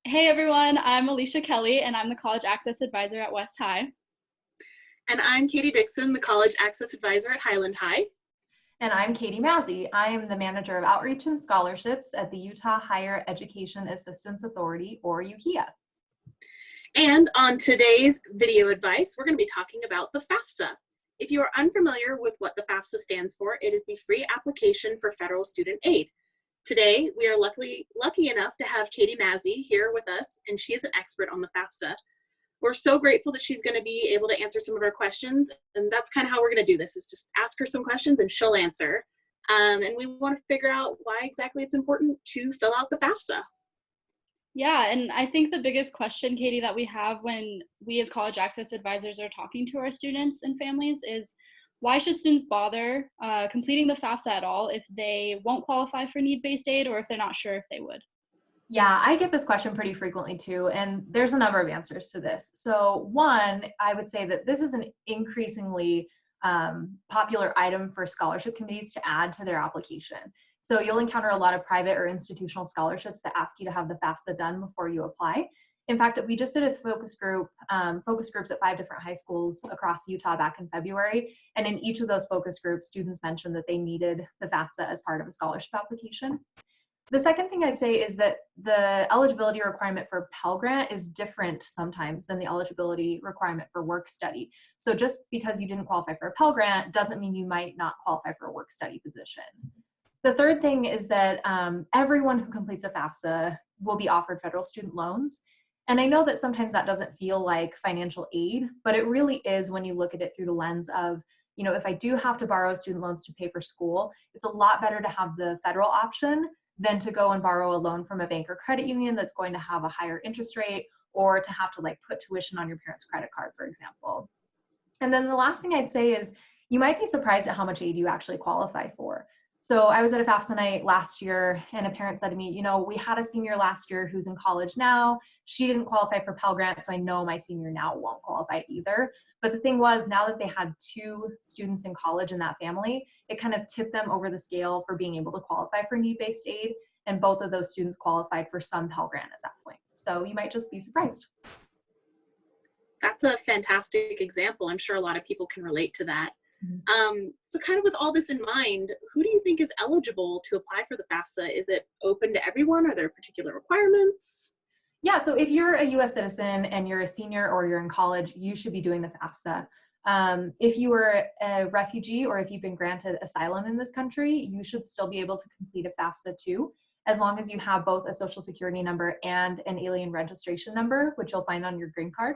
Hey everyone, I'm Alicia Kelly and I'm the College Access Advisor at West High. And I'm Katie Dixon, the College Access Advisor at Highland High. And I'm Katie Mazzie. I am the Manager of Outreach and Scholarships at the Utah Higher Education Assistance Authority, or UHEAA. And on today's video advice, we're going to be talking about the FAFSA. If you are unfamiliar with what the FAFSA stands for, it is the Free Application for Federal Student Aid. Today, we are lucky enough to have Katie Mazzie here with us, and she is an expert on the FAFSA. We're so grateful that she's going to be able to answer some of our questions, and that's kind of how we're going to do this, is just ask her some questions and she'll answer. And we want to figure out why exactly it's important to fill out the FAFSA. Yeah, and I think the biggest question, Katie, that we have when we as College Access Advisors are talking to our students and families is, why should students bother completing the FAFSA at all if they won't qualify for need-based aid or if they're not sure if they would? Yeah, I get this question pretty frequently too, and there's a number of answers to this. So one, I would say that this is an increasingly popular item for scholarship committees to add to their application. So you'll encounter a lot of private or institutional scholarships that ask you to have the FAFSA done before you apply. In fact, we just did a focus groups at 5 different high schools across Utah back in February. And in each of those focus groups, students mentioned that they needed the FAFSA as part of a scholarship application. The second thing I'd say is that the eligibility requirement for Pell Grant is different sometimes than the eligibility requirement for work study. So just because you didn't qualify for a Pell Grant doesn't mean you might not qualify for a work study position. The third thing is that everyone who completes a FAFSA will be offered federal student loans. And I know that sometimes that doesn't feel like financial aid, but it really is when you look at it through the lens of, you know, if I do have to borrow student loans to pay for school, it's a lot better to have the federal option than to go and borrow a loan from a bank or credit union that's going to have a higher interest rate, or to have to put tuition on your parents' credit card, for example. And then the last thing I'd say is you might be surprised at how much aid you actually qualify for. So I was at a FAFSA night last year and a parent said to me, you know, we had a senior last year who's in college now. She didn't qualify for Pell Grant, so I know my senior now won't qualify either. But the thing was, now that they had 2 students in college in that family, it kind of tipped them over the scale for being able to qualify for need-based aid. And both of those students qualified for some Pell Grant at that point. So you might just be surprised. That's a fantastic example. I'm sure a lot of people can relate to that. So kind of with all this in mind, who do you think is eligible to apply for the FAFSA? Is it open to everyone? Are there particular requirements? Yeah, so if you're a US citizen and you're a senior or you're in college, you should be doing the FAFSA. If you are a refugee or if you've been granted asylum in this country, you should still be able to complete a FAFSA too, as long as you have both a social security number and an alien registration number, which you'll find on your green card.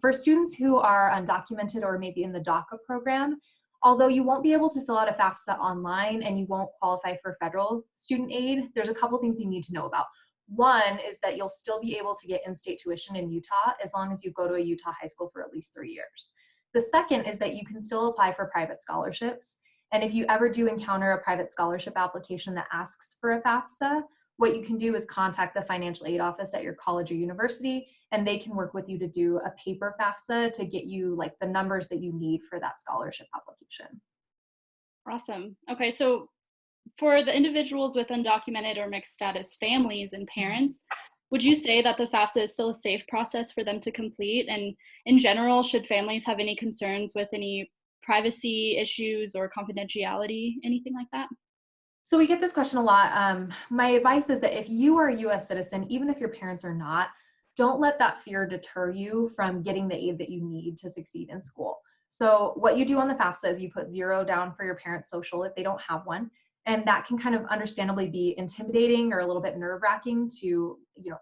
For students who are undocumented or maybe in the DACA program, although you won't be able to fill out a FAFSA online and you won't qualify for federal student aid, there's a couple things you need to know about. One is that you'll still be able to get in-state tuition in Utah as long as you go to a Utah high school for at least 3 years. The second is that you can still apply for private scholarships. And if you ever do encounter a private scholarship application that asks for a FAFSA, what you can do is contact the financial aid office at your college or university, and they can work with you to do a paper FAFSA to get you the numbers that you need for that scholarship application. Awesome. Okay, so for the individuals with undocumented or mixed status families and parents, would you say that the FAFSA is still a safe process for them to complete? And in general, should families have any concerns with any privacy issues or confidentiality, anything like that? So we get this question a lot. My advice is that if you are a US citizen, even if your parents are not, don't let that fear deter you from getting the aid that you need to succeed in school. So what you do on the FAFSA is you put 0 down for your parents' social if they don't have one. And that can kind of understandably be intimidating or a little bit nerve-wracking to,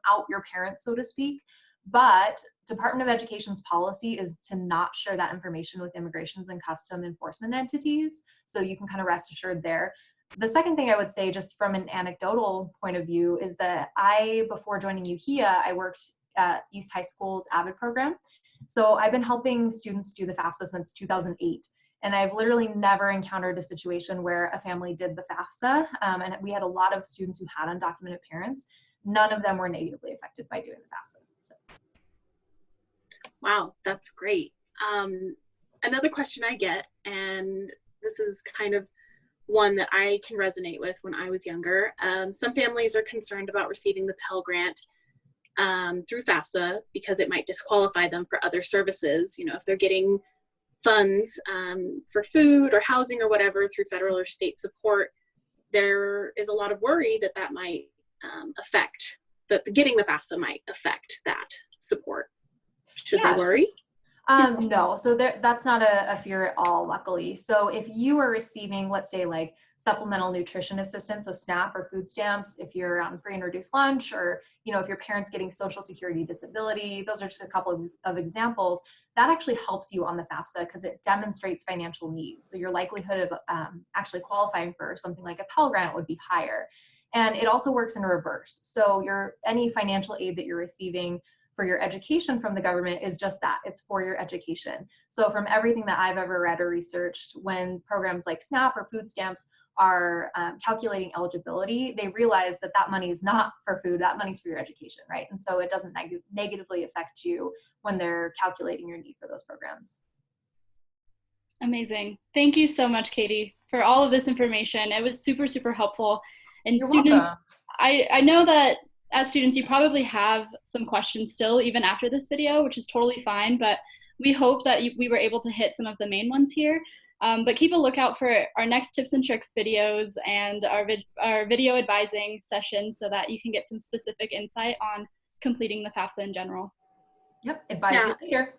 out your parents, so to speak. But Department of Education's policy is to not share that information with immigrations and custom enforcement entities. So you can kind of rest assured there. The second thing I would say, just from an anecdotal point of view, is that before joining UHEAA, I worked at East High School's AVID program. So I've been helping students do the FAFSA since 2008. And I've literally never encountered a situation where a family did the FAFSA. And we had a lot of students who had undocumented parents. None of them were negatively affected by doing the FAFSA. So. Wow, that's great. Another question I get, and this is kind of one that I can resonate with when I was younger. Some families are concerned about receiving the Pell Grant through FAFSA, because it might disqualify them for other services. You know, if they're getting funds for food or housing or whatever through federal or state support, there is a lot of worry that that might affect, that getting the FAFSA might affect that support. Should they worry? No, so that's not a fear at all, luckily. So if you are receiving, let's say, like supplemental nutrition assistance, so SNAP or food stamps, if you're on free and reduced lunch, or, you know, if your parent's getting Social Security disability, those are just a couple of examples, that actually helps you on the FAFSA because it demonstrates financial needs. So your likelihood of actually qualifying for something like a Pell Grant would be higher. And it also works in reverse. So any financial aid that you're receiving for your education from the government is just that, it's for your education. So from everything that I've ever read or researched, when programs like SNAP or food stamps are calculating eligibility, they realize that that money is not for food, that money's for your education, right? And so it doesn't negatively affect you when they're calculating your need for those programs. Amazing. Thank you so much, Katie, for all of this information. It was super, super helpful. And You're students, welcome. I know that as students, you probably have some questions still, even after this video, which is totally fine, but we hope that we were able to hit some of the main ones here. But keep a lookout for our next tips and tricks videos and our video advising sessions so that you can get some specific insight on completing the FAFSA in general. Yep, advise you later.